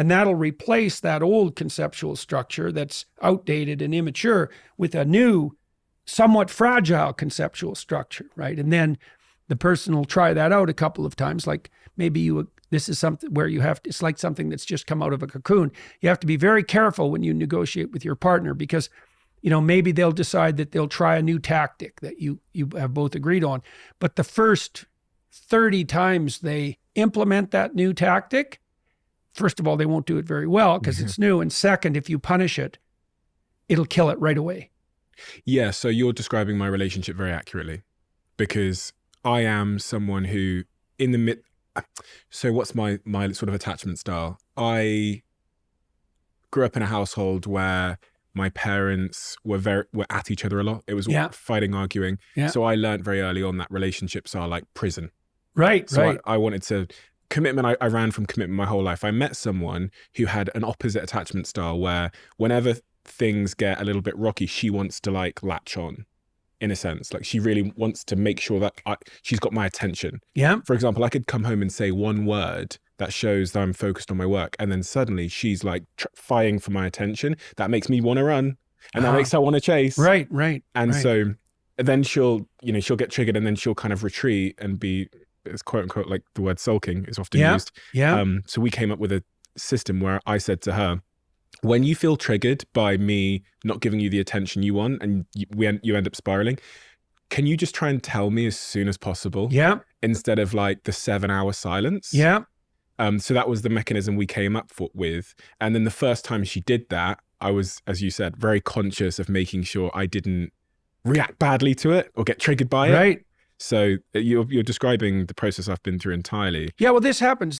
And that'll replace that old conceptual structure that's outdated and immature with a new, somewhat fragile conceptual structure, right? And then the person will try that out a couple of times. Like maybe this is something where it's like something that's just come out of a cocoon. You have to be very careful when you negotiate with your partner because, maybe they'll decide that they'll try a new tactic that you have both agreed on. But the first 30 times they implement that new tactic, first of all, they won't do it very well because it's new. And second, if you punish it, it'll kill it right away. Yeah, so you're describing my relationship very accurately because I am someone who so what's my sort of attachment style? I grew up in a household where my parents were at each other a lot. It was fighting, arguing. Yeah. So I learned very early on that relationships are like prison. Right, so right. I wanted to commitment. I ran from commitment my whole life. I met someone who had an opposite attachment style where whenever things get a little bit rocky, she wants to like latch on. In a sense, like she really wants to make sure that she's got my attention. Yeah. For example, I could come home and say one word that shows that I'm focused on my work. And then suddenly she's like fighting for my attention. That makes me want to run and that makes her want to chase. Right, right. And so then she'll get triggered and then she'll kind of retreat and be, it's quote unquote, like the word sulking is often used. Yeah. So we came up with a system where I said to her, when you feel triggered by me not giving you the attention you want and you end up spiraling, can you just try and tell me as soon as possible? Yeah. Instead of like the 7-hour silence. Yeah. So that was the mechanism we came up with. And then the first time she did that, I was, as you said, very conscious of making sure I didn't react badly to it or get triggered by it. Right. So you're describing the process I've been through entirely. Yeah, well, this happens.